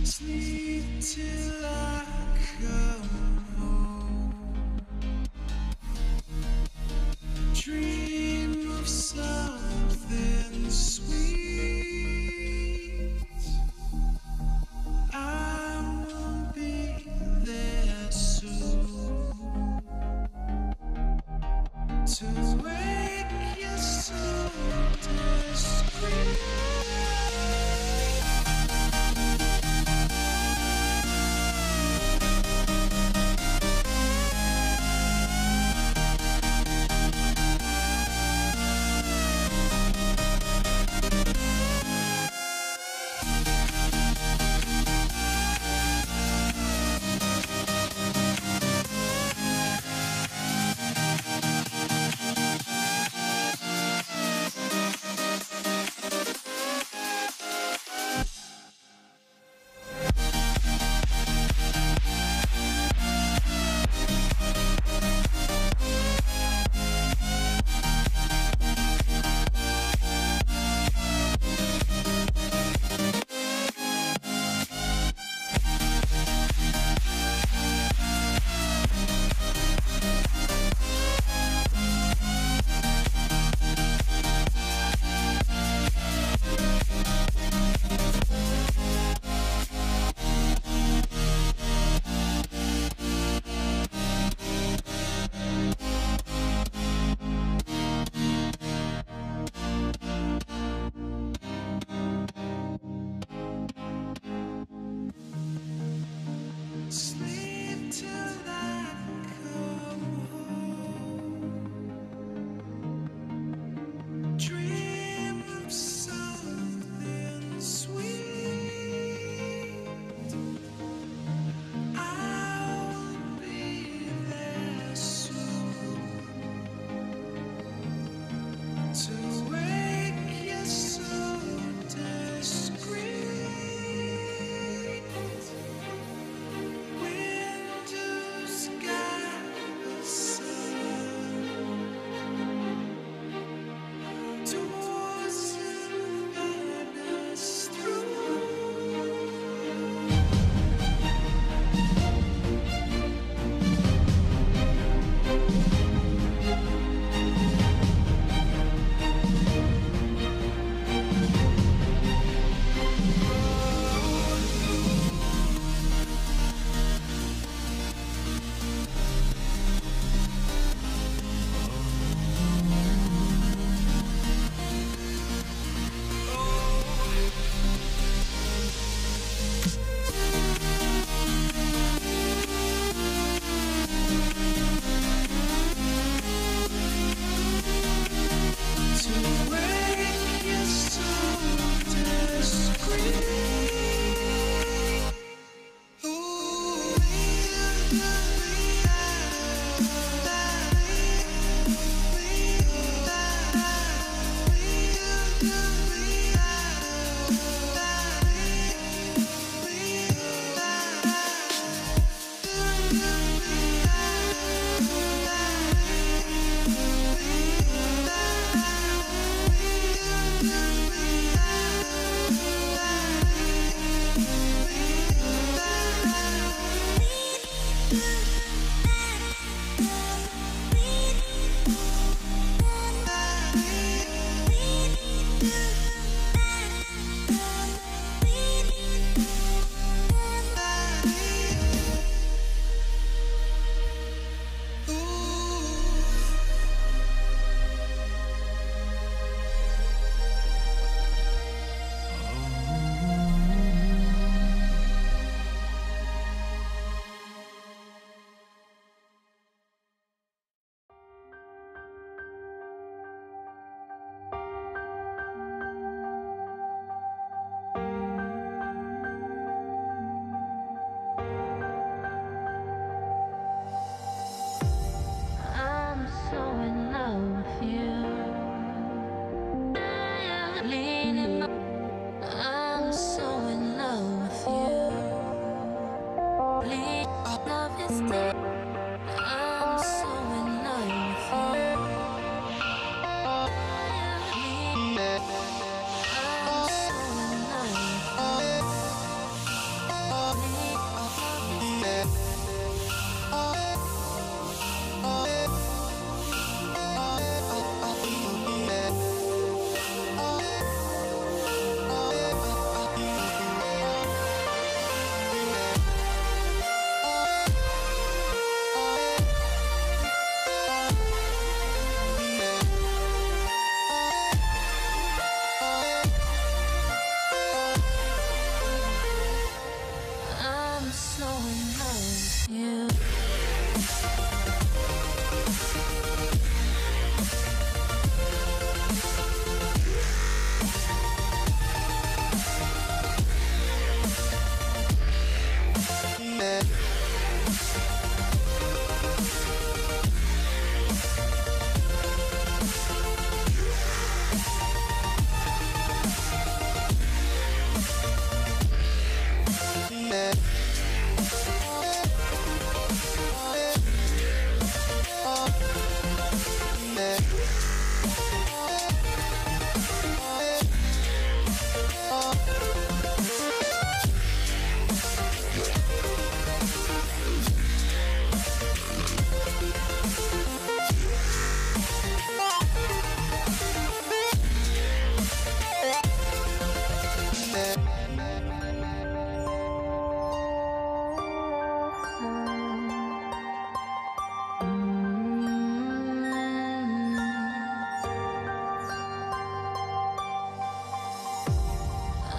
Sleep till I come home. Dream of something sweet. I will be there soon to wake you so discreet.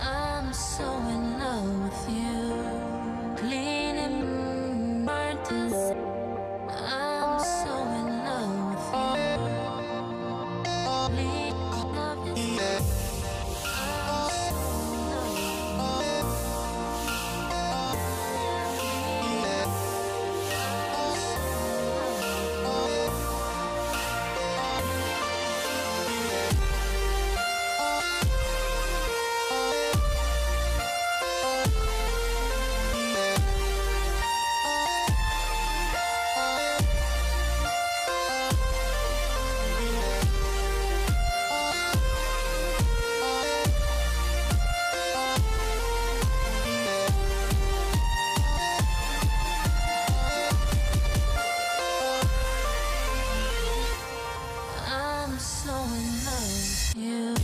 I'm so in love with you. Cleaning burnt to say I'm so in love with you. Clean love is I'm so in love with I'm so in love with you.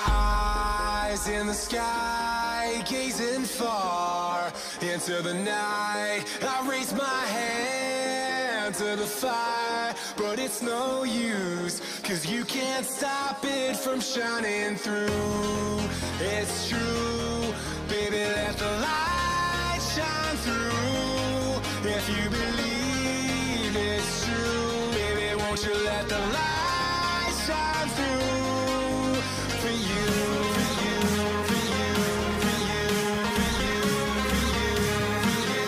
Eyes in the sky, gazing far into the night. I raise my hand to the fire, but it's no use, 'cause you can't stop it from shining through. It's true, baby, let the light shine through. If you believe it's true, baby, won't you let the light shine through for you, for you, for you, for you, for you, for you, for you, for you,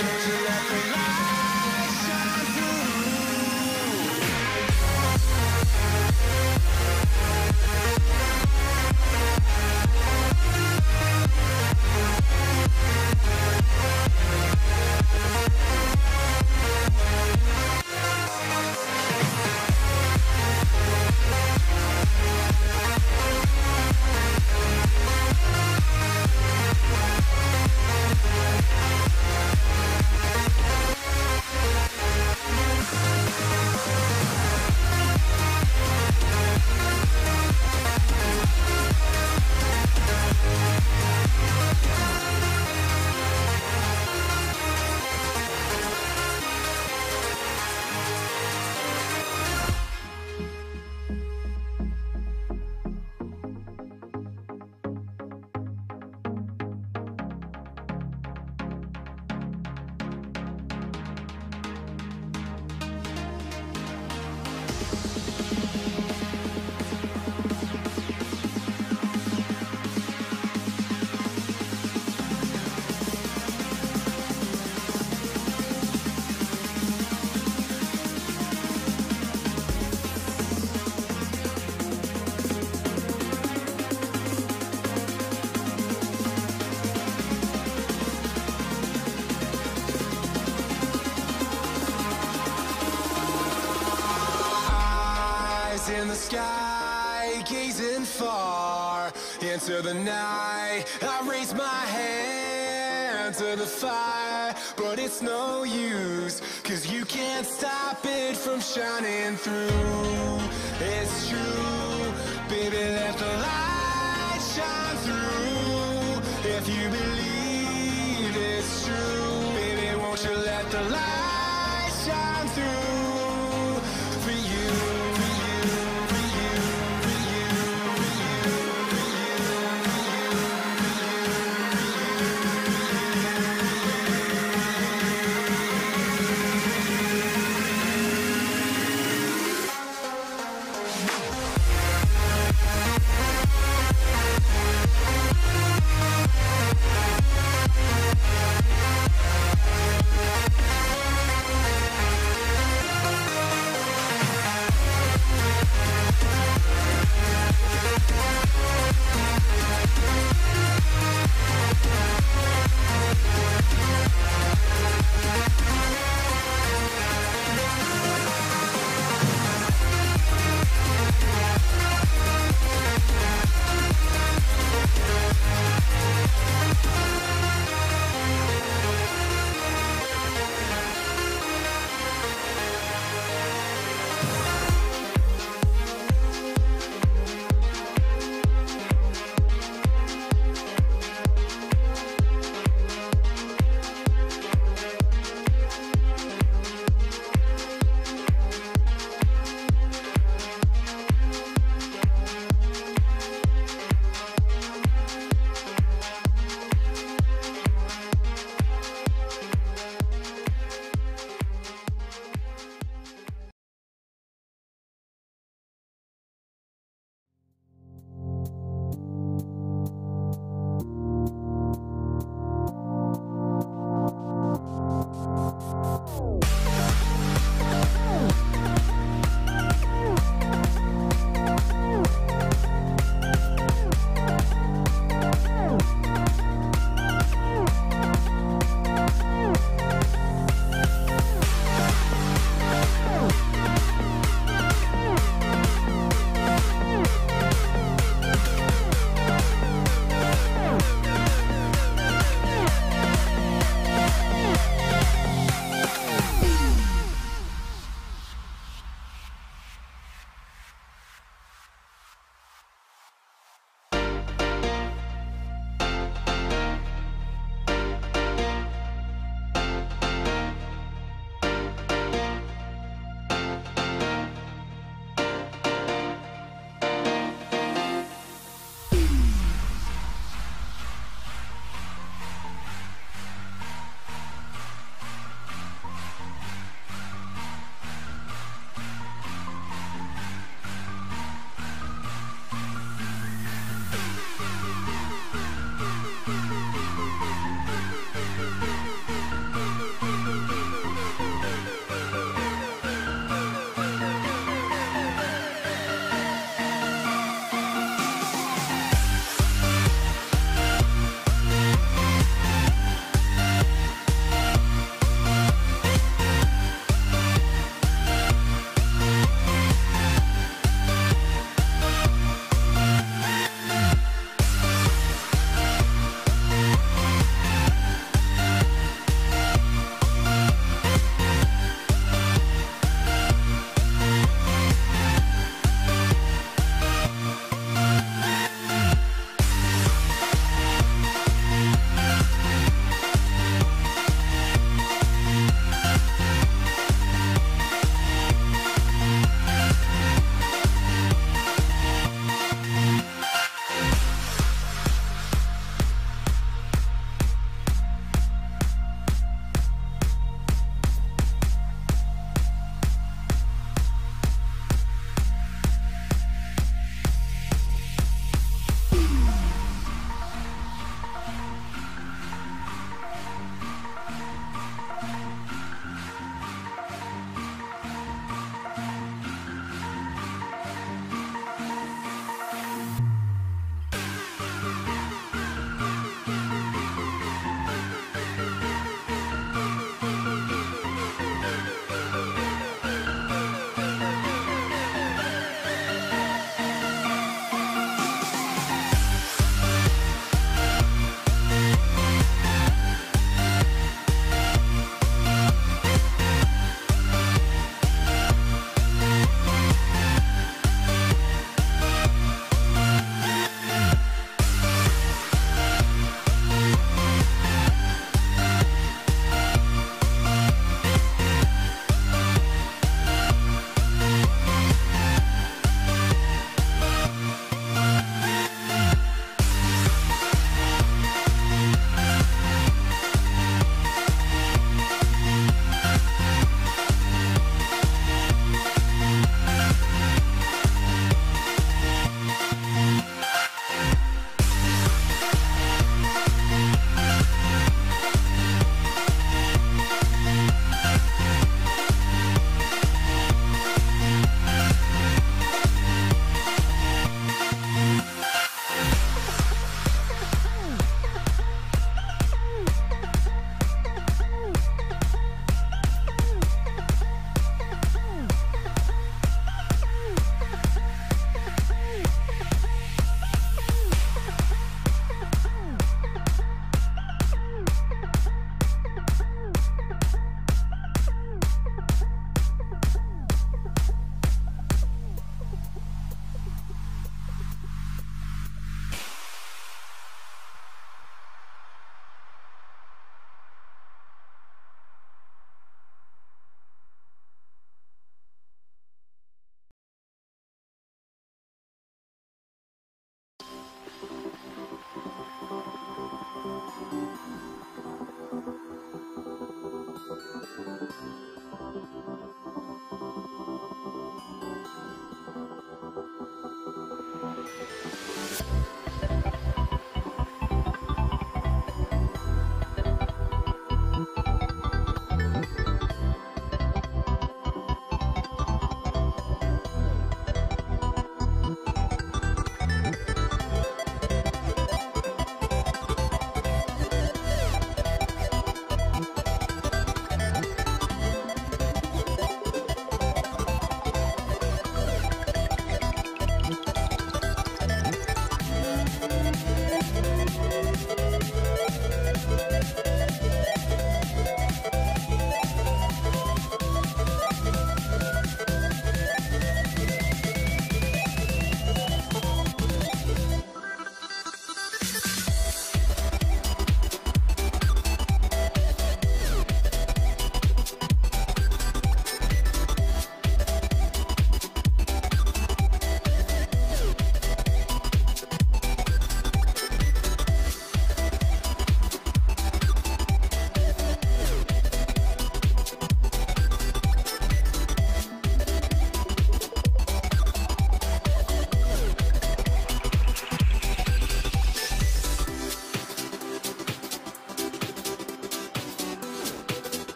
won't you let the light shine through? sky, gazing far into the night. I raise my hand to the fire, but it's no use, 'cause you can't stop it from shining through. It's true, baby, let the light shine through. If you believe it's true, baby, won't you let the light shine through for you, for you, for you, for you, for you, for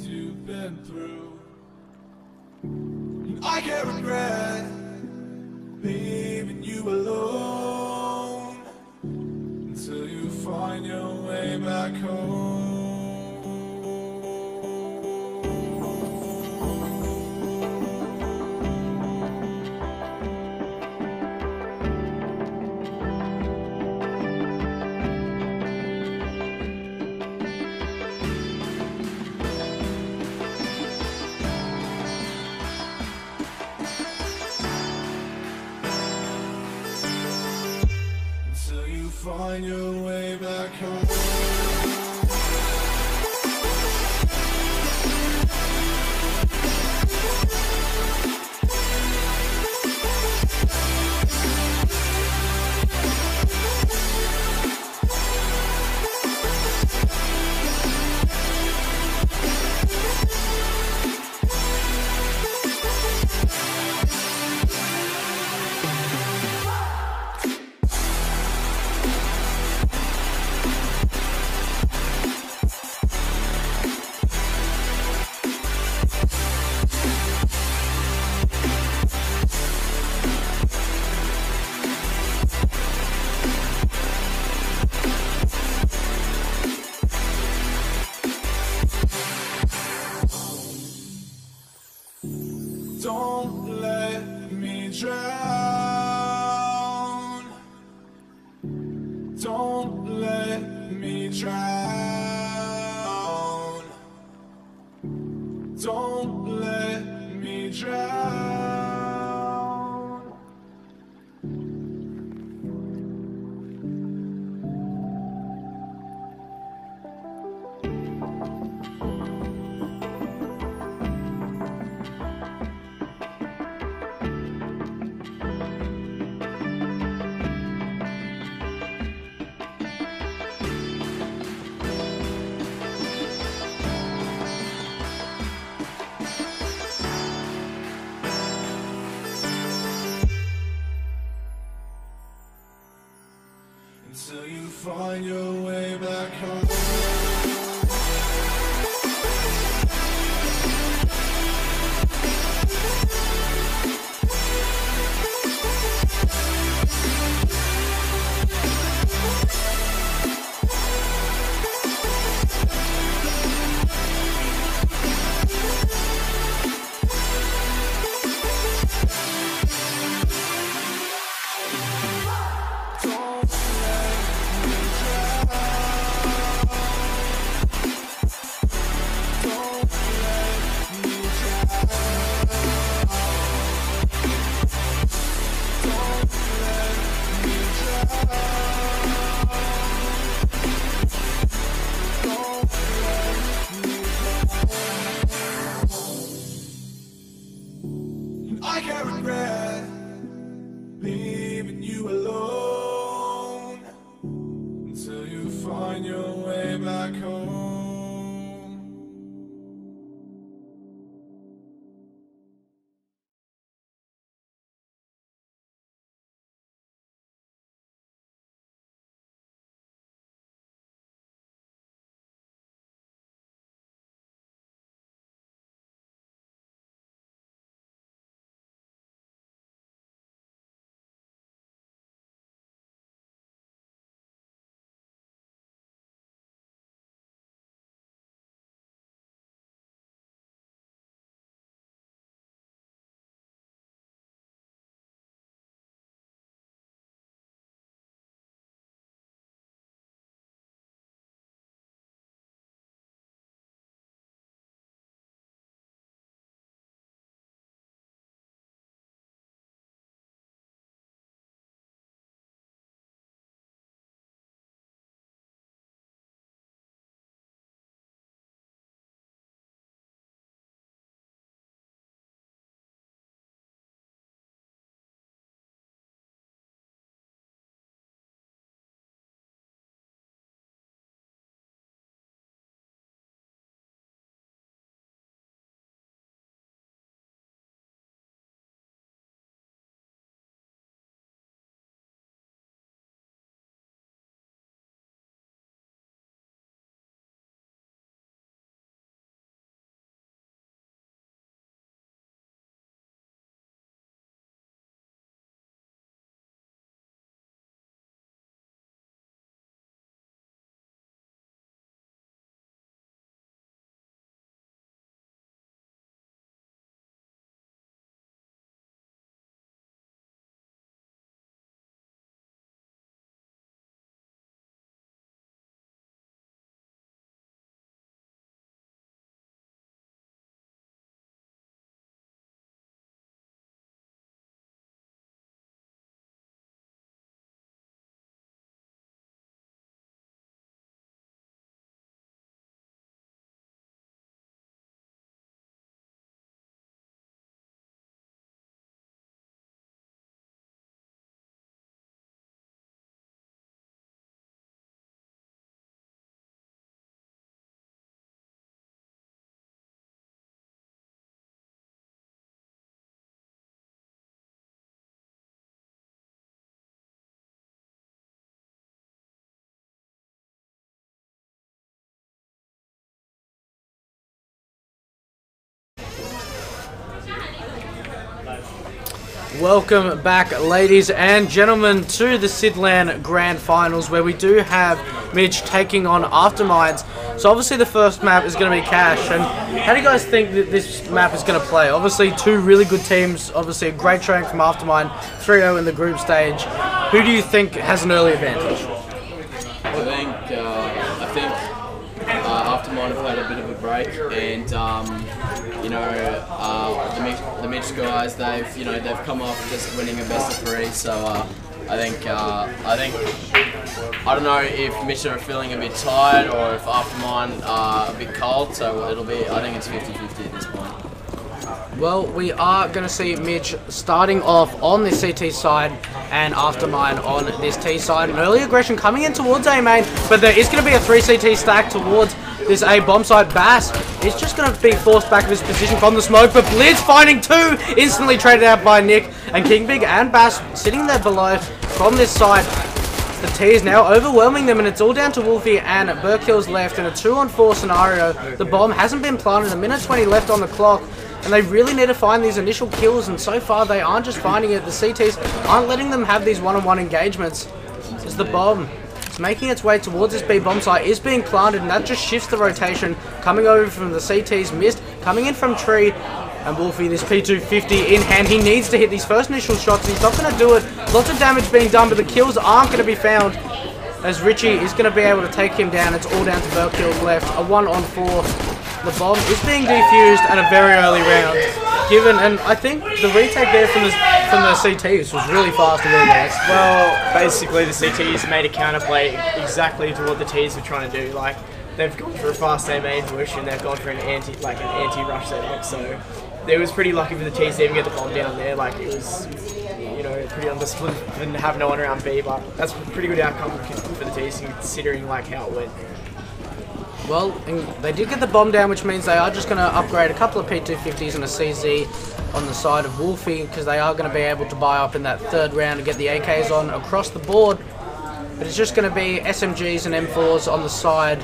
you've been through. And I can't regret leaving you alone until you find your way back home. Find your way back home. Don't let me drown. Don't let me drown. Don't let me drown. Welcome back, ladies and gentlemen, to the Sidland Grand Finals, where we do have Midge taking on Afterminds. So obviously the first map is going to be Cash, and how do you guys think that this map is going to play? Obviously two really good teams, obviously a great showing from Aftermind, 3-0 in the group stage. Who do you think has an early advantage? I think Aftermind have had a bit of a break, and the Mitch guys, they've come off just winning a best of 3. So I don't know if Mitch are feeling a bit tired or if Aftermind are a bit cold. So I think it's 50-50 at this point. Well, we are going to see Mitch starting off on this CT side and Aftermind on this T side. An early aggression coming in towards A main, but there is going to be a 3 CT stack towards this A bomb side. Bass is just going to be forced back to his position from the smoke, but Blitz finding 2, instantly traded out by Nick, and King Big and Bass sitting there below from this side. The T is now overwhelming them, and it's all down to Wolfie and Burkill's left in a 2-on-4 scenario. The bomb hasn't been planted, a minute 20 left on the clock, and they really need to find these initial kills, and so far they aren't just finding it. The CTs aren't letting them have these one-on-one engagements. As the bomb is making its way towards this B bomb site, is being planted, and that just shifts the rotation. Coming over from the CTs, missed, coming in from Tree, and Wolfie, this P250 in hand. He needs to hit these first initial shots, and he's not going to do it. Lots of damage being done, but the kills aren't going to be found, as Richie is going to be able to take him down. It's all down to Burkill's left, a 1-on-4. The bomb is being defused at a very early round. And I think the retake there from the CTs was really fast and really nice. Well, basically the CTs made a counterplay exactly to what the Ts were trying to do. Like, they've gone for a fast A main push, and they've gone for an anti-rush setup. So it was pretty lucky for the Ts to even get the bomb down there. Like, it was, pretty undisciplined, didn't have no one around B, but that's a pretty good outcome for the Ts considering like how it went. Well, they did get the bomb down, which means they are just going to upgrade a couple of P250s and a CZ on the side of Wolfie, because they are going to be able to buy up in that third round and get the AKs on across the board. But it's just going to be SMGs and M4s on the side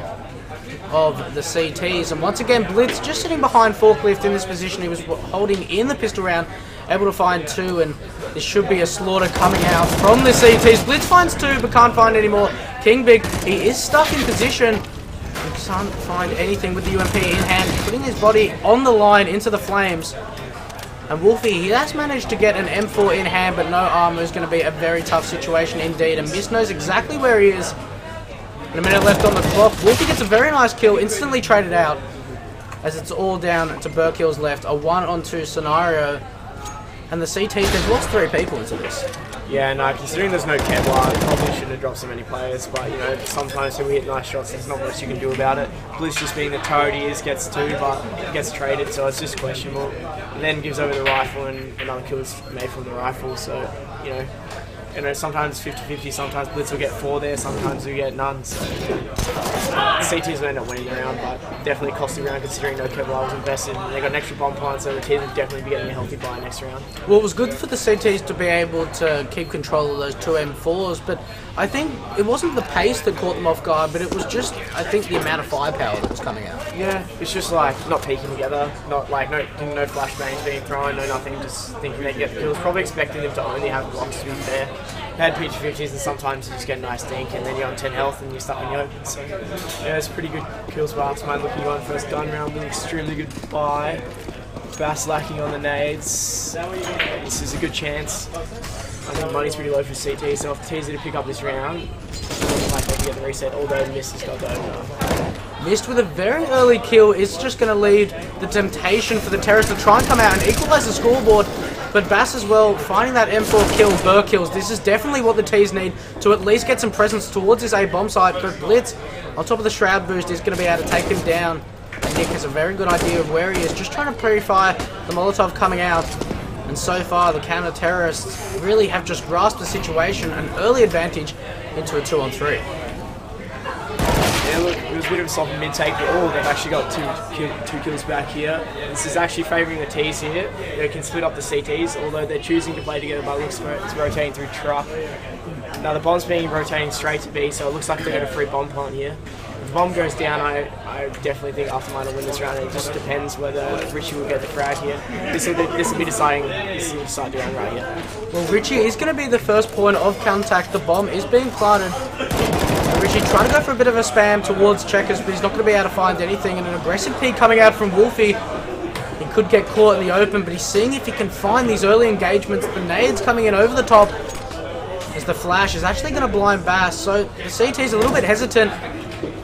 of the CTs. And once again, Blitz just sitting behind Forklift in this position. He was holding in the pistol round, able to find 2, and this should be a slaughter coming out from the CTs. Blitz finds 2, but can't find any more. King Big, he is stuck in position. Can't find anything with the UMP in hand, putting his body on the line into the flames. And Wolfie, he has managed to get an M4 in hand, but no armor is going to be a very tough situation indeed. And Mist knows exactly where he is. And a minute left on the clock. Wolfie gets a very nice kill, instantly traded out, as it's all down to Burkill's left. A 1-on-2 scenario. And the CTs, they've lost 3 people into this. Yeah, no, considering there's no Kevlar, probably shouldn't have dropped so many players, but sometimes when we hit nice shots, there's not much you can do about it. Blitz just being the turret he is, gets 2, but gets traded, so it's just questionable. And then gives over the rifle, and another kill is made from the rifle, so, sometimes 50-50, sometimes Blitz will get 4 there, sometimes we get none, so CTs will end up winning the round, but definitely costing round considering no Kevlar was invested. They got an extra bomb plant, so the team will definitely be getting a healthy buy next round. Well, it was good for the CTs to be able to keep control of those 2 M4s, but I think it wasn't the pace that caught them off guard, but it was just, I think, the amount of firepower that was coming out. Yeah, it's just like not peeking together, not like no flashbangs being thrown, no nothing, just thinking they get the kills. Probably expecting them to only have blocks, to be fair. They had P250s, and sometimes you just get a nice dink, and then you're on 10 health and you're stuck in the open. So yeah, it's pretty good kills by Aftermind. Looking on first gun round with an extremely good buy. Bass lacking on the nades. This is a good chance. I think money's pretty low for CT, so if T's to pick up this round, like they can get the reset, although Mist has got the over. Mist with a very early kill is just going to lead the temptation for the Terrorists to try and come out and equalise the scoreboard. But Bass as well, finding that M4 kill, Burr kills. This is definitely what the T's need to at least get some presence towards this A bomb site. But Blitz, on top of the Shroud boost, is going to be able to take him down. And Nick has a very good idea of where he is, just trying to pre-fire the Molotov coming out. And so far, the counter-terrorists really have just grasped the situation, an early advantage into a 2-on-3. Yeah, look, it was a bit of a soft mid-take, but they've actually got two kills back here. This is actually favouring the T's here. They can split up the CTs, although they're choosing to play together by looks where it's rotating through truck. Now the bomb's being rotating straight to B, so it looks like they've got a free bomb plant here. the bomb goes down, I definitely think Aftermind will win this round. It just depends whether Richie will get the frag here. This will be deciding. This will decide the round right here. Well, Richie is going to be the first point of contact. The bomb is being planted. Richie trying to go for a bit of a spam towards Checkers, but he's not going to be able to find anything. And an aggressive peek coming out from Wolfie. He could get caught in the open, but he's seeing if he can find these early engagements. The nades coming in over the top as the flash is actually going to blind Bass. So the CT's a little bit hesitant.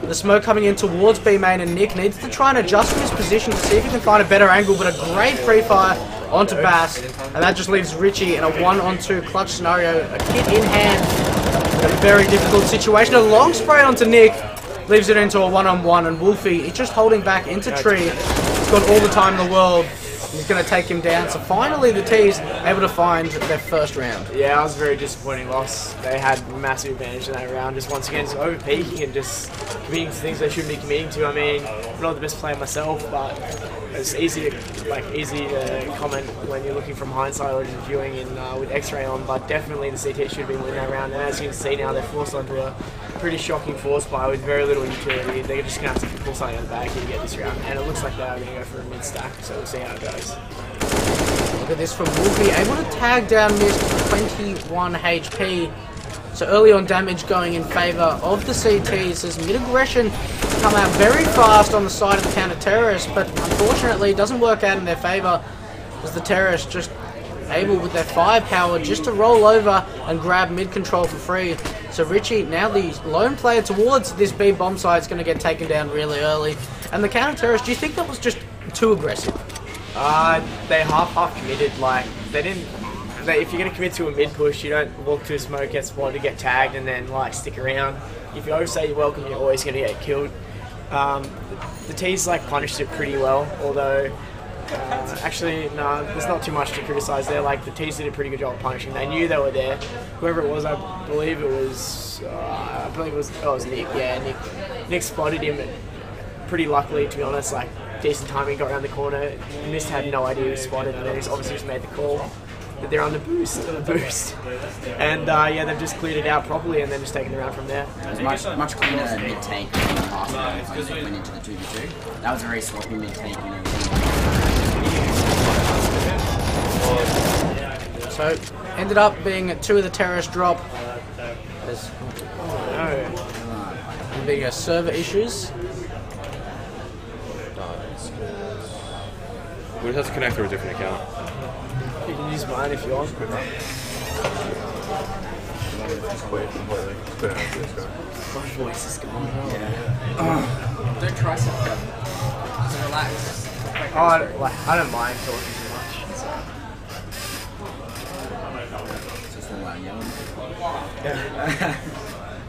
The smoke coming in towards B main, and Nick needs to try and adjust his position to see if he can find a better angle, but a great free fire onto Bass, and that just leaves Richie in a 1-on-2 clutch scenario. A kit in hand, a very difficult situation. A long spray onto Nick, leaves it into a 1-on-1, and Wolfie, he's just holding back into tree. He's got all the time in the world. He's going to take him down. So finally the T's able to find their first round. Yeah, it was a very disappointing loss. They had massive advantage in that round. Just once again, just over-peaking and just committing to things they shouldn't be committing to. I mean, I'm not the best player myself, but it's easy to comment when you're looking from hindsight or just viewing in with X-ray on. But definitely the CT should have been winning that round. And as you can see now, they're forced onto a pretty shocking force buy with very little utility. They're just going to have to pull something out of the bag here to get this round. And it looks like they are going to go for a mid-stack, so we'll see how it goes. Look at this from Wolfie, able to tag down Mist 21 HP. So early on damage going in favour of the CTs as mid-aggression come out very fast on the side of the counter-terrorists, but unfortunately it doesn't work out in their favour as the terrorists just able with their firepower just to roll over and grab mid-control for free. So Richie, now the lone player towards this B bomb site, is going to get taken down really early. And the counter-terrorists, do you think that was just too aggressive? They half committed. Like they didn't. If you're gonna commit to a mid push, you don't walk to a smoke, get spotted, get tagged, and then like stick around. If you overstay your welcome, you're always gonna get killed. The T's like punished it pretty well, although actually no, there's not too much to criticise there. Like the T's did a pretty good job of punishing. They knew they were there. Whoever it was, I believe it was Nick. Yeah, Nick spotted him pretty luckily, to be honest. Like decent timing, got around the corner. Mist had no idea he was spotted, and then he's obviously just made the call that they're on the boost. And yeah, they've just cleared it out properly and then just taken the round from there. It was much cleaner mid-tank than the last one that went into the 2v2. That was a very sloppy mid-tank. So ended up being 2 of the terrorist drop. There's bigger server issues. We just have to connect through a different account. You can use mine if you want. My voice is gone. Yeah. Don't try something. Just relax. I don't mind talking too much. Just a loud yelling.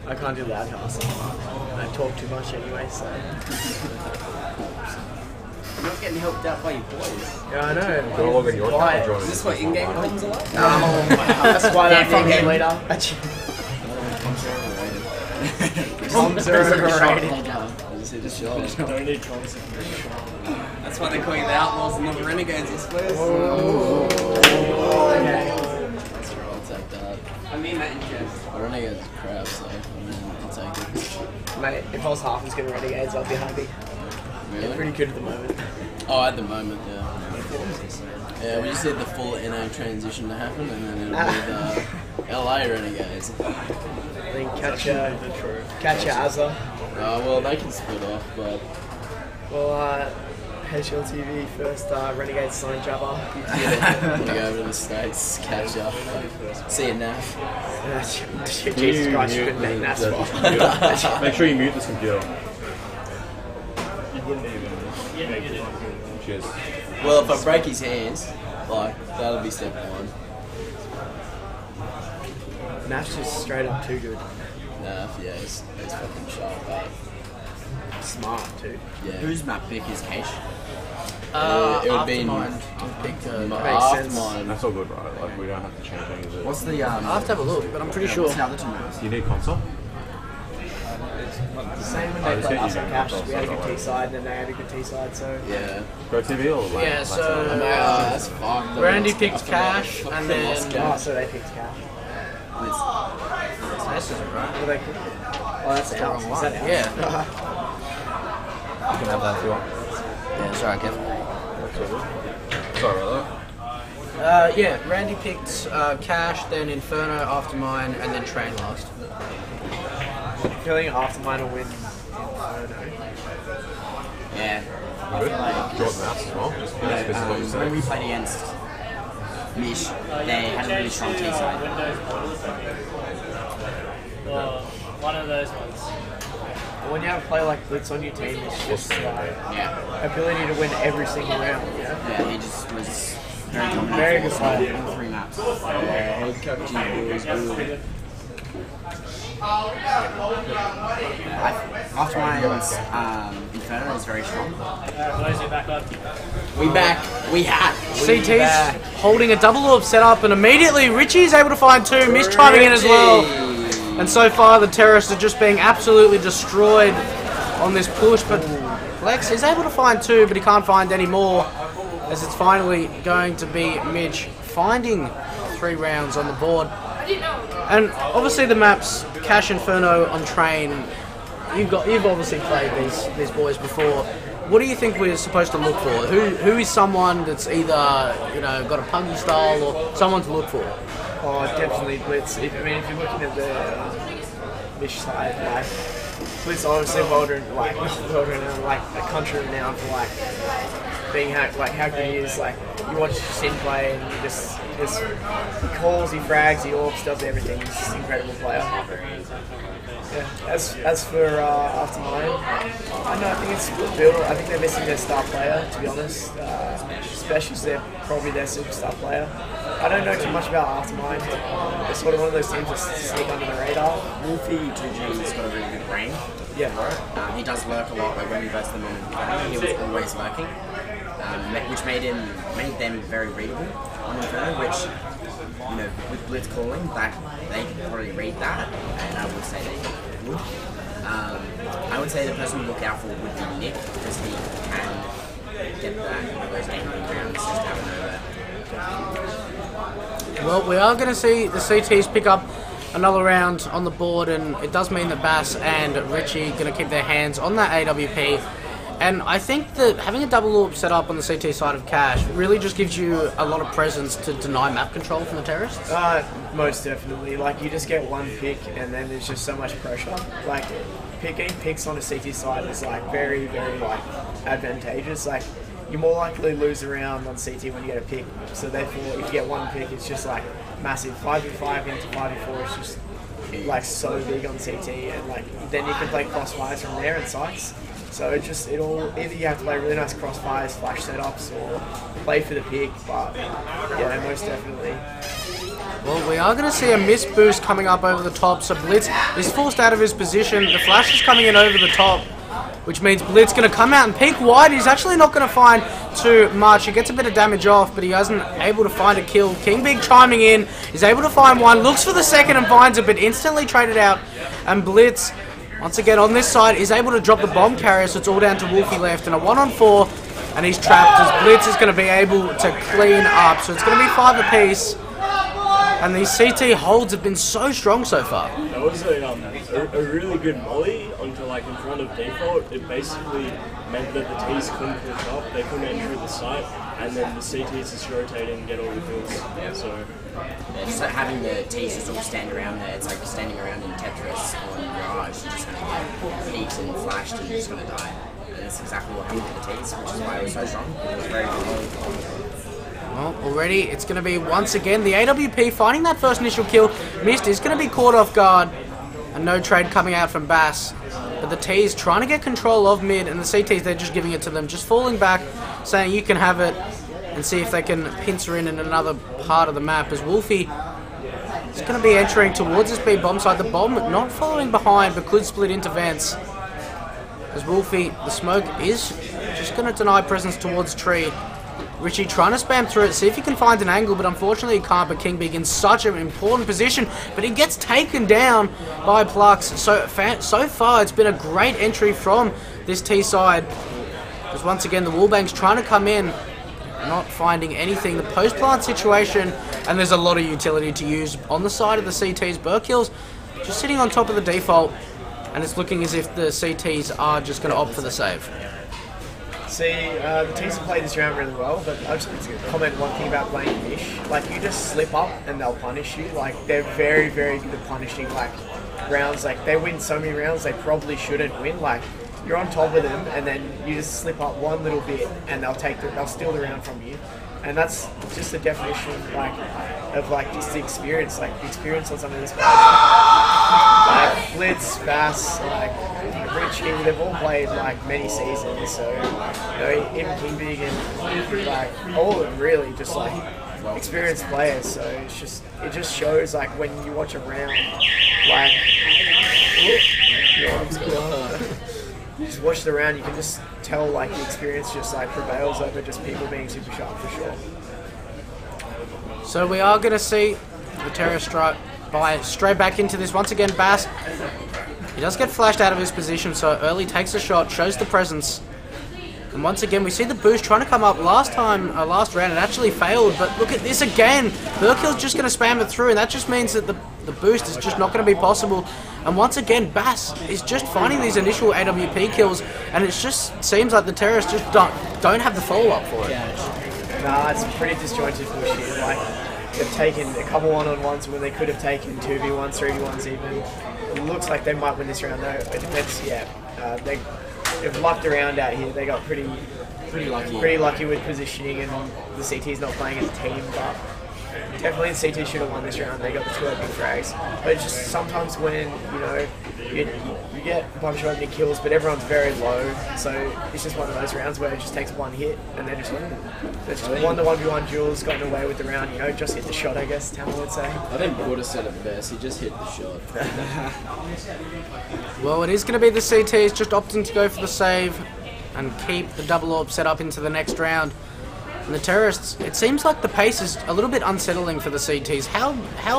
I can't do loud casting. I talk too much anyway, so. You're not getting helped out by your boys. Yeah, I know. Go log in your account. Is this what in-game comms are like? That's why they're from here later. Comms are overrated. Don't need comms. That's why they call you the Outlaws and not the Renegades, I suppose. That's right, I'll take that. I mean that in jest. The Renegades are crap, so I'll take it. Mate, if I was half as good at Renegades, I'd be happy. Really? They're pretty good at the moment. Oh, at the moment, yeah. Yeah, we just need the full NA transition to happen, and then it'll be the LA Renegades. I think catch your Azza. Well, they can split off, but... Well, HLTV first Renegades sign Jabba. We'll go over to the States, catch up. See you, Nath. Jesus Christ, you couldn't make NAS. Make sure you mute this computer. You wouldn't even make it. Cheers. Well, if I break his hands, like, that'll be step 1. Naf's just straight up too good. Nath, yeah, he's fucking sharp, eh? Smart too. Yeah. Whose map pick is Cash? It would be Aftermind. Makes Aftermind. That's all good, right? Like, we don't have to change any of it. What's the I'll have to have a look, but I'm pretty sure. What's the other two maps? You need console? The same when they played us on Cash. We had a good T side and then they had a good T side, so. Yeah. Go TV or like? Yeah, so That's fucked. Randy picked Cash, and then Oh, so they picked Cash. this is it, right? What do they pick? Oh, that's the wrong one. Is that Yeah. can have that if you want. Yeah, sorry, Kev. Sorry about Yeah, Randy picked Cash, then Inferno after mine, and then Train last. Feeling after mine will win Inferno. Yeah. that. Good. Do you want maths as well? Just this is what you When say. we played against Mish, they had a really strong T side. One of those ones. When you have a player like Blitz on your team, it's just like Yeah. ability to win every single round. Yeah. Yeah, he just was very dominant. Very good for player. all 3 maps. After my Inferno is very strong. Close it back on. We back. We hat. CT's holding a double orb setup, and immediately Richie's able to find 2. Mish chiming in as well. And so far, the terrorists are just being absolutely destroyed on this push. But Lex is able to find 2, but he can't find any more. As it's finally going to be Midge finding 3 rounds on the board. And obviously the maps, Cash, Inferno on Train, you've obviously played these boys before. What do you think we're supposed to look for? Who is someone that's either got a punky style or someone to look for? Oh, definitely Blitz. If you're looking at the Mish side, like Blitz obviously like a country renowned for like being how good he is. Like you watch Sin play and he just he calls, he frags, he orbs, does everything. He's just an incredible player. Yeah. As for after mine, I think it's Bill. I think they're missing their star player, to be honest. Especially as they're probably their superstar player. I don't know too much about Aftermind. They're sort of one of those teams that sneak under the radar. Wolfie 2G's got a really good brain. Yeah. He does lurk a lot, but when we versed them on Inferno, he was always lurking, which made them very readable on Inferno, which, with Blitz calling, they can probably read that, and I would say they would. I would say the person to look out for would be Nick, because he can get those angry rounds just out of nowhere. Well, we are going to see the CTs pick up another round on the board, and it does mean that Bass and Richie going to keep their hands on that AWP. And I think that having a double orb set up on the CT side of Cash really just gives you a lot of presence to deny map control from the terrorists. Most definitely. Like, you just get one pick and then there's just so much pressure. Like, getting picks on a CT side is like very, very like advantageous. Like, you're more likely to lose a round on CT when you get a pick. So therefore, if you get one pick, it's just like massive 5v5 into 5v4. It's just like so big on CT, and like then you can play crossfires from there and sites. So either you have to play really nice crossfires, flash setups, or play for the pick. But yeah, most definitely. Well, we are going to see a miss boost coming up over the top, so Blitz is forced out of his position. The flash is coming in over the top, which means Blitz going to come out and peek wide. He's actually not going to find too much. He gets a bit of damage off, but he isn't able to find a kill. King Big chiming in, is able to find one, looks for the second and finds it, but instantly traded out. And Blitz, once again on this side, is able to drop the bomb carrier, so it's all down to Wolfie left. And a 1-on-4, and he's trapped as Blitz is going to be able to clean up. So it's going to be 5 apiece. And these CT holds have been so strong so far. That was a really good molly onto like in front of default. It basically meant that the T's couldn't push up, they couldn't enter the site, and then the CTs just rotate and get all the kills. So yeah, just like having the T's just all stand around there, it's like standing around in Tetris or in Mirage, you're just going to get peeked and flashed and you're just going to die. And that's exactly what happened to the T's, which is why it was so strong. It was very good. Well, already it's going to be once again the AWP finding that first initial kill. Missed is going to be caught off guard. And no trade coming out from Bass. But the T's trying to get control of mid, and the CTs, they're just giving it to them. Just falling back, saying you can have it, and see if they can pincer in another part of the map. As Wolfie is going to be entering towards this B bomb side. The bomb not following behind, but could split into vents. As Wolfie, the smoke is just going to deny presence towards tree. Richie trying to spam through it, see if he can find an angle, but unfortunately he can't. But King Big in such an important position, but he gets taken down by Plux. So far it's been a great entry from this T side. Because once again the Wallbang's trying to come in, not finding anything. The post plant situation, and there's a lot of utility to use on the side of the CTs. Burkill's just sitting on top of the default, and it's looking as if the CTs are just going to opt for the save. See, the teams have played this round really well, but I just want to comment one thing about playing Mish. Like, you just slip up and they'll punish you. Like, they're very, very good at punishing, like, rounds. Like, they win so many rounds they probably shouldn't win. Like, you're on top of them, and then you just slip up one little bit, and they'll steal the round from you. And that's just the definition, like, of like just the experience on some of this players. Like Blitz, Bass, like Richie, they've all played like many seasons, so even King Big and like all of them really just like experienced players. So it just shows like when you watch a round, like just watch the round, you can just tell like the experience just like prevails over just people being super sharp for sure. So we are going to see the Terror strike by straight back into this once again. Bass, he does get flashed out of his position, so early takes a shot, shows the presence, and once again we see the boost trying to come up. Last round it actually failed, but look at this again. Burkill's just going to spam it through, and that just means that the boost is just not going to be possible. And once again, Bass is just finding these initial AWP kills, and it just seems like the terrorists just don't have the follow-up for it. Nah, it's pretty disjointed bullshit. Like, they've taken a couple one-on-ones when they could have taken 2v1s, 3v1s even. It looks like they might win this round though. It depends, yeah. They've lucked around out here. They got pretty lucky with positioning, and the CT's not playing as a team, but definitely the CT should have won this round. They got the 2 opening frags. But it's just sometimes when, you get a bunch of opening kills, but everyone's very low, so it's just one of those rounds where it just takes one hit and they're just winning. It's just won the 1v1 duels, gotten away with the round, just hit the shot, I guess Tamil would say. I think Porter said it best, he just hit the shot. Well, it is going to be the CTs just opting to go for the save and keep the double orb set up into the next round. And the terrorists, it seems like the pace is a little bit unsettling for the CTs. How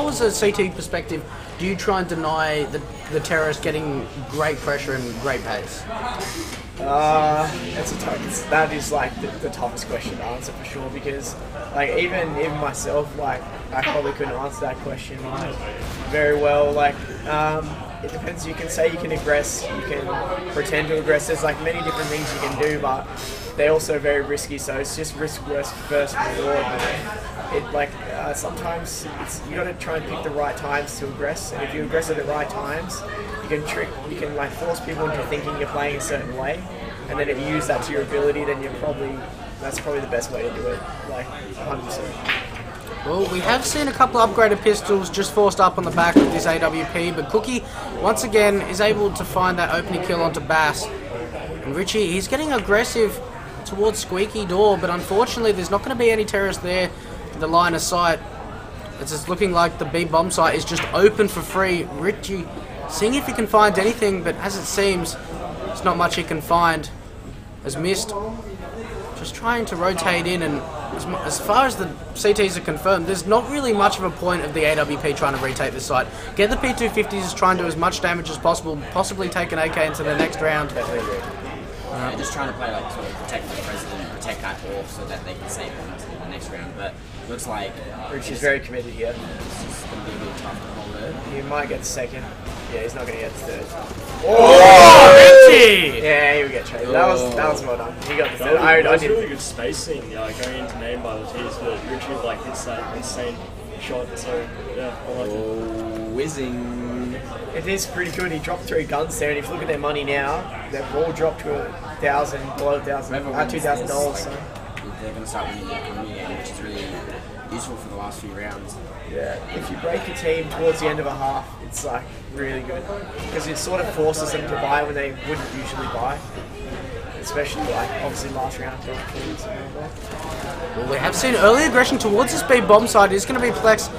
as a CT perspective, do you try and deny the terrorists getting great pressure and great pace? That is like the toughest question to answer for sure, because like even myself, like I probably couldn't answer that question like very well. Like it depends. You can say you can aggress, you can pretend to aggress. There's like many different things you can do, but they're also very risky. So it's just risk versus reward. Sometimes you got to try and pick the right times to aggress, and if you aggress at the right times, you can like force people into thinking you're playing a certain way, and then if you use that to your ability, then that's probably the best way to do it, like 100%. Well, we have seen a couple upgraded pistols just forced up on the back of this AWP, but Cookie once again is able to find that opening kill onto Bass. And Richie, he's getting aggressive towards Squeaky Door, but unfortunately there's not going to be any terrorists there in the line of sight. It's just looking like the B bomb site is just open for free. Richie seeing if he can find anything, but as it seems, there's not much he can find. As Mist just trying to rotate in, and as far as the CTs are confirmed, there's not really much of a point of the AWP trying to retake this site. Get the P250s, try and do as much damage as possible, possibly take an AK into the next round. Just trying to play like sort of protect the president, protect that off so that they can save them to the next round. But looks like Richie's very committed here. It's just going to be a bit tough to hold it. He might get second. Yeah, he's not going to get third. Oh, Richie! Yeah, he would get traded. That was well done. He got the third. That was really good spacing, going into name by the T's, but Richie hits that insane shot. So yeah, I like it. Whizzing. It is pretty good. He dropped 3 guns there, and if you look at their money now, they've all dropped to below $2,000. So. They're going to start winning the economy again, which is really useful for the last few rounds. Yeah, if you break a team towards the end of a half, it's like really good because it sort of forces them to buy when they wouldn't usually buy, especially like obviously last round. Well, we have seen early aggression towards this B bomb side. It's going to be Plex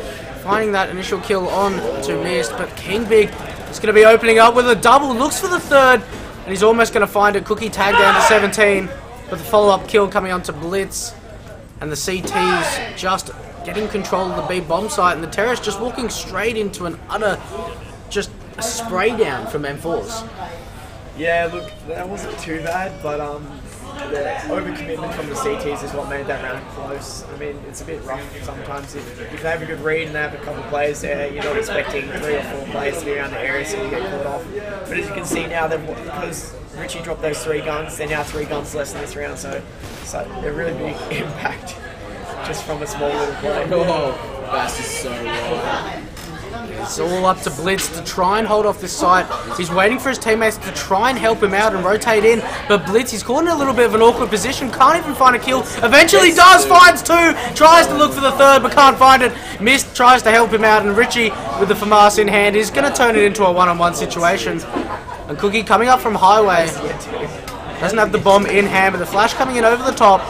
finding that initial kill on to Mist, but King Big is going to be opening up with a double, looks for the third, and he's almost going to find it. Cookie tagged down to 17, but the follow-up kill coming onto Blitz, and the CTs just getting control of the B bomb site, and the terrorists just walking straight into an utter, just a spray down from M4s. Yeah, look, that wasn't too bad, but the overcommitment from the CTs is what made that round close. I mean, it's a bit rough sometimes. If they have a good read and they have a couple of players there, you're not expecting 3 or 4 players to be around the area so you get caught off. But as you can see now, because Richie dropped those 3 guns, they're now 3 guns less in this round, so they're really big impact just from a small little play. Oh, Bass is so wide. It's all up to Blitz to try and hold off this side. He's waiting for his teammates to try and help him out and rotate in. But Blitz, he's caught in a little bit of an awkward position. Can't even find a kill. Eventually does, finds 2. Tries to look for the 3rd, but can't find it. Mist tries to help him out, and Richie, with the FAMAS in hand, is going to turn it into a one-on-one situation. And Cookie coming up from Highway. Doesn't have the bomb in hand, but the flash coming in over the top.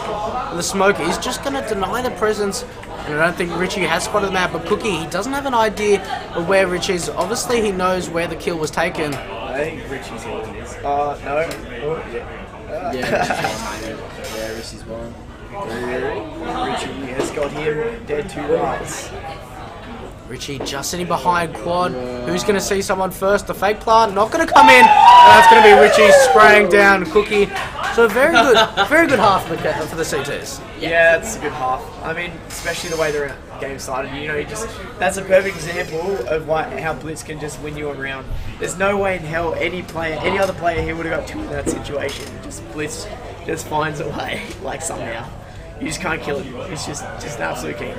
And the smoke is just going to deny the presence. And I don't think Richie has spotted the map, but Cookie, he doesn't have an idea of where Rich is. Obviously, he knows where the kill was taken. I think Richie's holding this. No. Oh, yeah. Yeah, Richie's one. Richie has got him dead to rights. Richie just sitting behind Quad. Who's going to see someone first? The fake plant not going to come in. And that's going to be Richie spraying down Cookie. So very good half for the CTs. Yeah, that's a good half. I mean, especially the way the game started. That's a perfect example of how Blitz can just win you a round. There's no way in hell any other player here would have got 2 in that situation. Just Blitz just finds a way, like somehow. You just can't kill him. It's just an absolute king.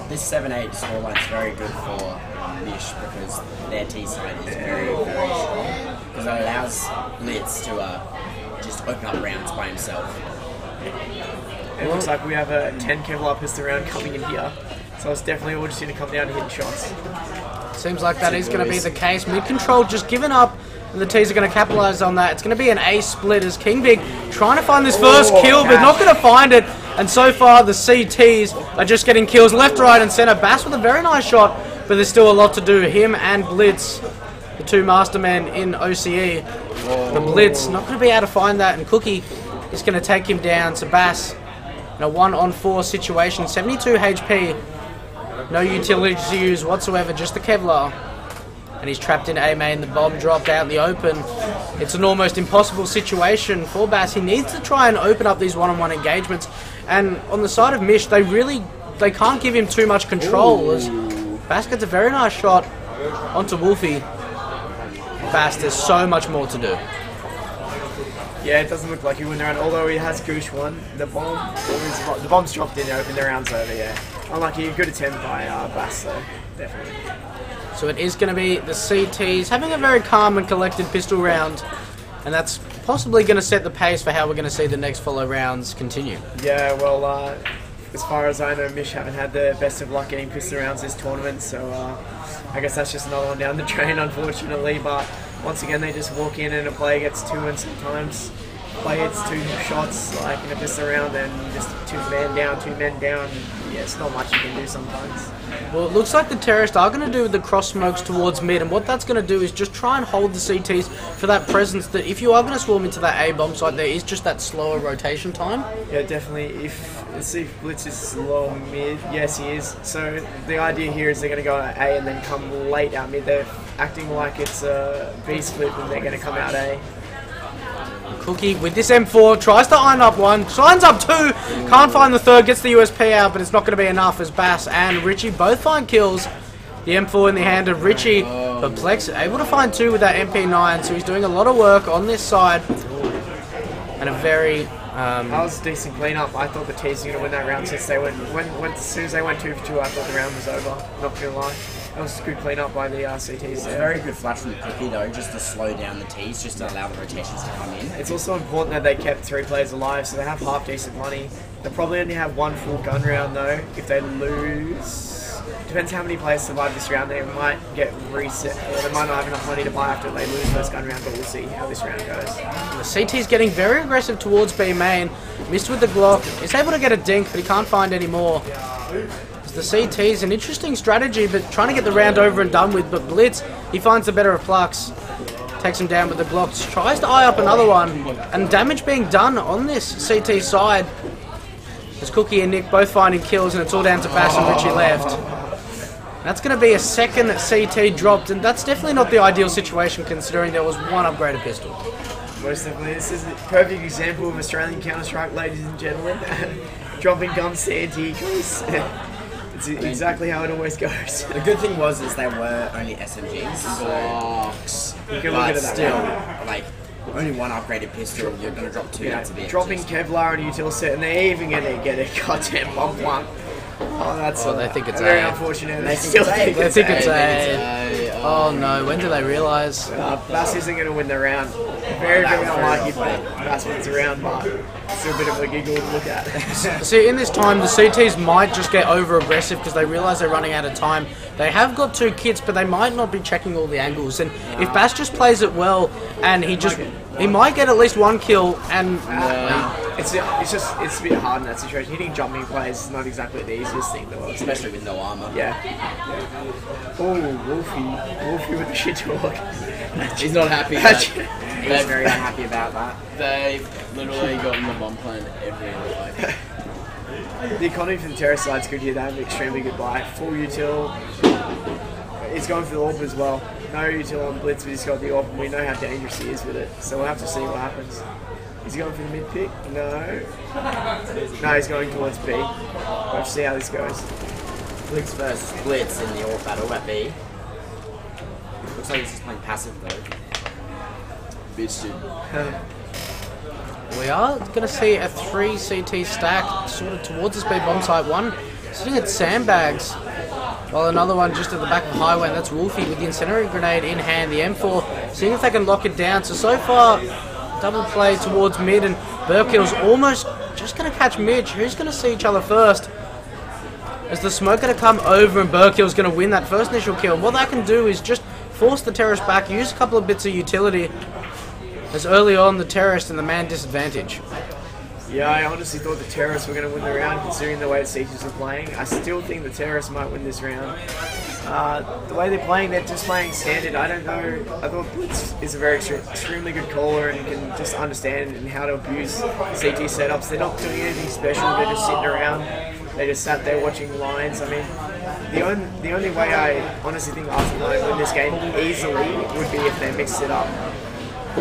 This 7-8 scoreline is very good for Mish because their T side is very, very strong. Because it allows Blitz to just open up rounds by himself. It looks like we have a 10 Kevlar pistol round coming in here. So it's definitely all just going to come down to hitting shots. Seems like that is going to be the case. Mid-control just given up, and the T's are going to capitalise on that. It's going to be an A split as King Big trying to find this first kill, but not going to find it. And so far, the CTs are just getting kills left, right, and centre. Bass with a very nice shot, but there's still a lot to do. Him and Blitz, the 2 mastermen in OCE. The Blitz not going to be able to find that, and Cookie is going to take him down. So Bass in a 1-on-4 situation, 72 HP. No utility to use whatsoever, just the Kevlar. And he's trapped in A main, the bomb dropped out in the open. It's an almost impossible situation for Bass. He needs to try and open up these one-on-one engagements. And on the side of Mish, they can't give him too much control. As Bass gets a very nice shot onto Wolfie. Bass, there's so much more to do. Yeah, it doesn't look like he went around, although he has Goosh one. The bomb's dropped in there, open the round's over, yeah. Unlucky, a good attempt by Bass though, definitely. So it is going to be the CTs having a very calm and collected pistol round, and that's possibly going to set the pace for how we're going to see the next follow rounds continue. Yeah, well, as far as I know, Mish haven't had the best of luck getting pistol rounds this tournament, so I guess that's just another one down the drain, unfortunately. But once again, they just walk in and a player gets 2, and sometimes player hits 2 shots like in a pistol round, and just 2 men down. Yeah, it's not much you can do sometimes. Well, it looks like the terrorists are going to do the cross smokes towards mid, and what that's going to do is just try and hold the CTs for that presence that if you are going to swarm into that A bomb site, there is just that slower rotation time. Yeah, definitely. Let's see if Blitz is slow mid. Yes, he is. So the idea here is they're going to go A and then come late out mid. They're acting like it's a B split and they're going to come out A. Cookie with this M4 tries to iron up 1, signs up 2, can't find the 3rd, gets the USP out, but it's not going to be enough as Bass and Richie both find kills. The M4 in the hand of Richie, but Plex able to find 2 with that MP9, so he's doing a lot of work on this side. And a very... that was a decent cleanup. I thought the T's were going to win that round since they as soon as they went 2 for 2, I thought the round was over, not going to lie. That was a good clean-up by the CTs. Very good flash from Cookie though, just to slow down the T's, just to allow the rotations to come in. It's also important that they kept 3 players alive, so they have half decent money. They'll probably only have 1 full gun round though. If they lose, depends how many players survive this round. They might get reset, or they might not have enough money to buy after they lose first gun round. But we'll see how this round goes. The CT's getting very aggressive towards B main. Missed with the Glock. He's able to get a dink, but he can't find any more. The CT's an interesting strategy, but trying to get the round over and done with. But Blitz, he finds the better of Flux, takes him down with the Glocks, tries to eye up another one, and damage being done on this CT side. As Cookie and Nick both finding kills, and it's all down to Bass and Richie left. That's going to be a second CT dropped, and that's definitely not the ideal situation considering there was 1 upgraded pistol. Most definitely. This is a perfect example of Australian Counter-Strike, ladies and gentlemen. Dropping guns to anti-ecos. It's exactly how it always goes. The good thing was is they were only SMGs. Sucks. You can look at it that still, way. like, only one upgraded pistol, you're going to drop two, that's a bit. Dropping Kevlar and util set, and they're even going to get a goddamn bomb one. Oh, that's they think it's very A. unfortunate. They still think think They it's think it's A. A. Oh no, when do they realise? Bass isn't going to win the round. Very, very unlikely that Bass wins the round, but it's still a bit of a giggle to look at. See, in this time, the CTs might just get over-aggressive because they realise they're running out of time. They have got 2 kits, but they might not be checking all the angles. And if Bass just plays it well, and he might get at least 1 kill, and It's a bit hard in that situation. Hitting jumping plays is not exactly the easiest thing in the world. Especially with no armor. Yeah. Oh, Wolfie with the shit talk. He's not happy. He's very unhappy about that. They've literally gotten the bomb plan every like. The economy for the terrorist side's good here. They have an extremely good buy. Full util. He's going for the AWP as well. No util on Blitz, but he's got the AWP, and we know how dangerous he is with it. So we'll have to see what happens. Is he going for the mid pick? No. No, he's going towards B. We'll have to see how this goes. Blitz versus Blitz in the AWP battle at B. Looks like he's just playing passive though. Bitch, dude. we are going to see a 3 CT stack sort of towards this B bomb site. One sitting at sandbags, while another one just at the back of the highway, and that's Wolfie with the incendiary grenade in hand. The M4 seeing if they can lock it down. So far, double play towards mid, and Burkill's almost just going to catch Midge. Who's going to see each other first? Is the smoke going to come over and Burkill's going to win that first initial kill? What that can do is just force the terrorist back, use a couple of bits of utility, as early on the terrorist and the man disadvantage. Yeah, I honestly thought the terrorists were going to win the round considering the way the Sieges were playing. I still think the terrorists might win this round. The way they're playing, they're just playing standard. I don't know. I thought Blitz is a very extremely good caller and can just understand and how to abuse CT setups. They're not doing anything special. They're just sitting around. They just sat there watching lines. I mean, the only way I honestly think Arsenal might win this game easily would be if they mix it up.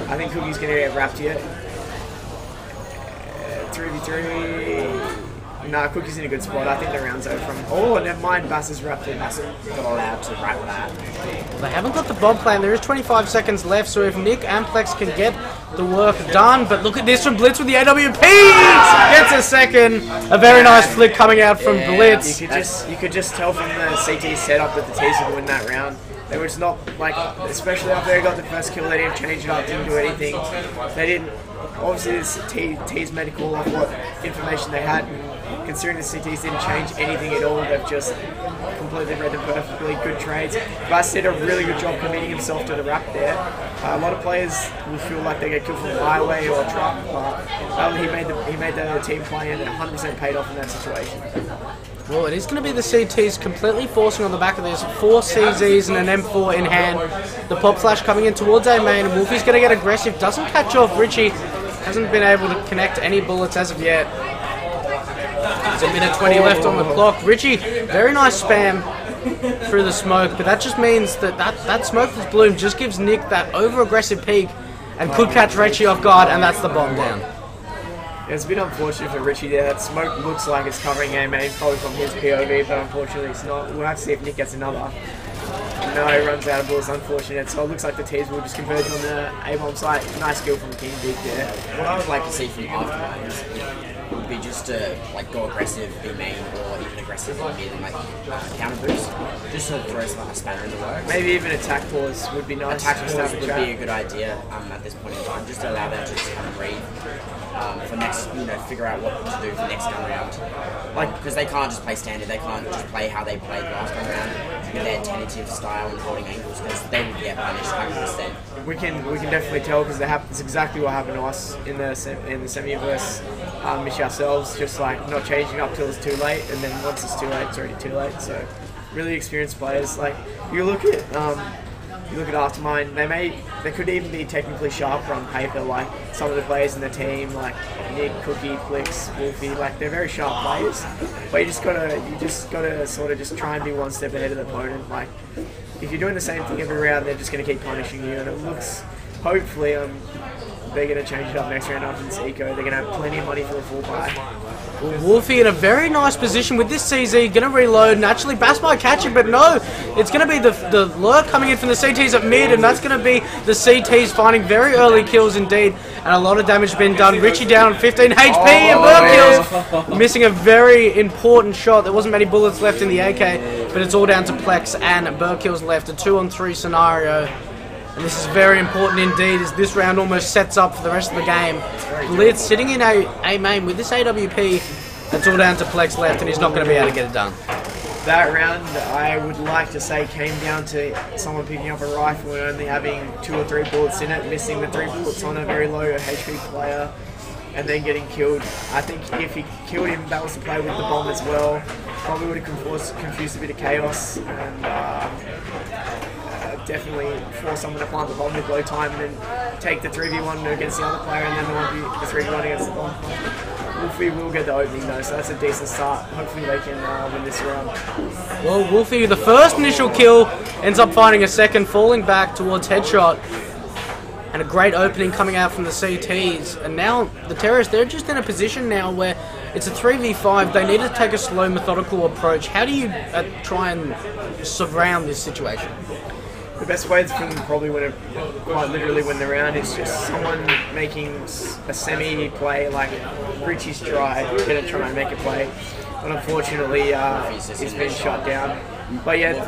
I think Cookie's going to get wrapped here. 3v3. Nah, Cookie's in a good spot. I think the round's over from. Oh, never mind. Bass is wrapped in. Bass got allowed to wrap that. Well, they haven't got the bomb plan. There is 25 seconds left, so if Nick Amplex can get the work done, but look at this from Blitz with the AWP! Gets a second. A very nice flick coming out from Blitz. You could just tell from the CT setup that the T's would win that round. They were just not, like, especially after they got the first kill, they didn't change it up, didn't do anything. They didn't, obviously this T's made a call off what information they had, and considering the CTs didn't change anything at all, they've just completely read them perfectly, good trades. Bass did a really good job committing himself to the wrap there. A lot of players will feel like they get killed from highway or truck, but he made the team play and 100% paid off in that situation. Well, it is going to be the CTs completely forcing on the back of this. 4 CZs and an M4 in hand. The pop flash coming in towards A main. Wolfie's going to get aggressive. Doesn't catch off Richie. Hasn't been able to connect any bullets as of yet. There's a minute 20 left on the clock. Richie, very nice spam through the smoke, but that just means that smoke that's bloomed just gives Nick that over-aggressive peek and could catch Richie off guard, and that's the bomb down. Yeah, it's a bit unfortunate for Richie there. That smoke looks like it's covering A main, probably from his POV, but unfortunately it's not. We'll have to see if Nick gets another. No, he runs out of bullets, unfortunate. So it looks like the T's will just converge on the A-bomb site. Nice skill from King Big there. What I would like to see from Afterminds would be just to like go aggressive, be main, or even aggressive like in like counter boost, just to throw a spanner in the works. Maybe even attack pause would be nice. Attack pause would be a good idea at this point in time, just to allow them to just kind of breathe. For next, figure out what to do for next gun round. Like, because they can't just play standard, they can't just play how they played last gun round with their tentative style and holding angles, because they will get punished 100%. We can definitely tell because it's exactly what happened to us in the semi-verse Mish ourselves, just like not changing up till it's too late, and then once it's too late, it's already too late. So, really experienced players. Like you look at Aftermind, they could even be technically sharper on paper, like some of the players in the team, like Nick, Cookie, Flix, Wolfie, like they're very sharp players. But you just gotta sort of just try and be one step ahead of the opponent. Like if you're doing the same thing every round, they're just gonna keep punishing you, and it looks, hopefully, they're going to change it up next round after this eco. They're going to have plenty of money for the full buy. Wolfie in a very nice position with this CZ, going to reload, and actually Bass might catch it, but no, it's going to be the lure coming in from the CTs at mid, and that's going to be the CTs finding very early kills indeed, and a lot of damage being done. Richie down on 15 HP, and Burkills missing a very important shot. There wasn't many bullets left in the AK, but it's all down to Plex and Burkills left, a 2-on-3 scenario. And this is very important indeed, as this round almost sets up for the rest of the game. Blitz sitting in A main with this AWP. It's all down to Plex left, and he's not going to be able to get it done. That round, I would like to say, came down to someone picking up a rifle and only having 2 or 3 bullets in it, missing the 3 bullets on a very low HP player, and then getting killed. I think if he killed him, that was the play with the bomb as well. Probably would have confused a bit of chaos, and definitely force someone to plant the bomb with low time and then take the 3v1 against the other player and then the 3v1 against the bomb. Wolfie will get the opening though, so that's a decent start. Hopefully they can win this round. Well, Wolfie, the first initial kill, ends up finding a second, falling back towards headshot. And a great opening coming out from the CTs. And now the Terrorists, they're just in a position now where it's a 3v5. They need to take a slow, methodical approach. How do you try and surround this situation? The best way for them to probably win it, quite literally win the round, is just someone making a semi-play, like Richie's try, going to try and make a play. But unfortunately, it's been shut down. But yeah,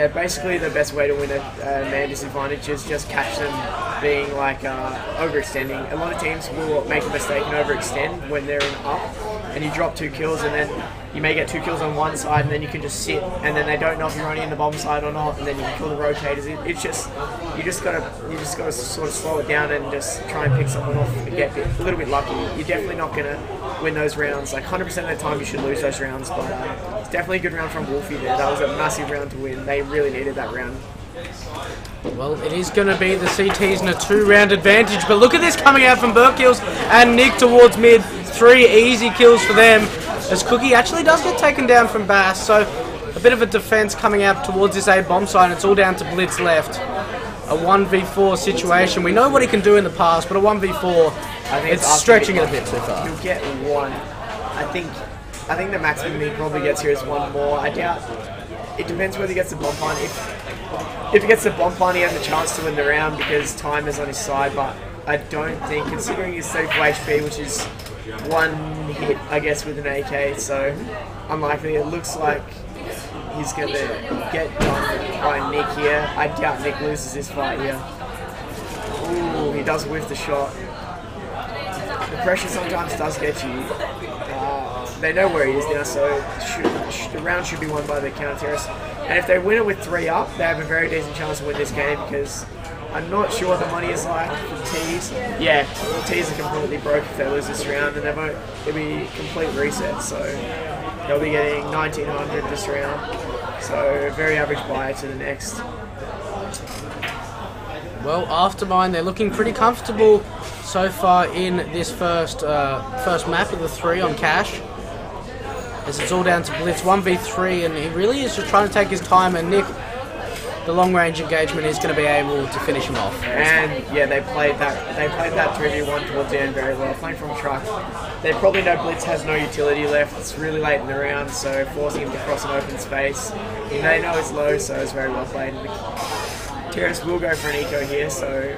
basically the best way to win a man disadvantage is just catch them being like overextending. A lot of teams will make a mistake and overextend when they're in up, and you drop 2 kills, and then you may get 2 kills on one side, and then you can just sit, and then they don't know if you're running in the bomb side or not, and then you can kill the rotators. It's just you just gotta sort of slow it down and just try and pick someone off and get a little bit lucky. You're definitely not gonna win those rounds. Like 100% of the time, you should lose those rounds, but it's definitely a good round from Wolfie there. That was a massive round to win. They really needed that round. Well, it is going to be the CTs in a 2-round advantage, but look at this coming out from Burkills and Nick towards mid. 3 easy kills for them, as Cookie actually does get taken down from Bass, so a bit of a defense coming out towards this A bomb side, and it's all down to Blitz left. A 1v4 situation. We know what he can do in the past, but a 1v4, it's stretching it a bit too far. He'll get 1. I think the maximum he probably gets here is 1 more. I doubt. It depends whether he gets the bomb plant. If he gets the bomb plant, he has a chance to win the round because time is on his side. But I don't think, considering his 34 HP, which is 1 hit, I guess, with an AK, so unlikely. It looks like he's going to get done by Nick here. I doubt Nick loses this fight here. Ooh, he does whiff the shot. The pressure sometimes does get you. They know where he is now, so the round should be won by the counter-terrorists. And if they win it with 3 up, they have a very decent chance to win this game, because I'm not sure what the money is like for T's. Yeah, the T's are completely broke if they lose this round, and it'll be complete reset, so they'll be getting 1900 this round. So very average buy to the next. Well, Aftermind, they're looking pretty comfortable so far in this first map of the 3 on Cash. As it's all down to Blitz 1v3, and he really is just trying to take his time, and Nick, the long-range engagement, is going to be able to finish him off. And yeah, they played that 3v1 towards the end very well, playing from truck. They probably know Blitz has no utility left. It's really late in the round, so forcing him to cross an open space. And they know it's low, so it's very well played. Terrorists will go for an eco here, so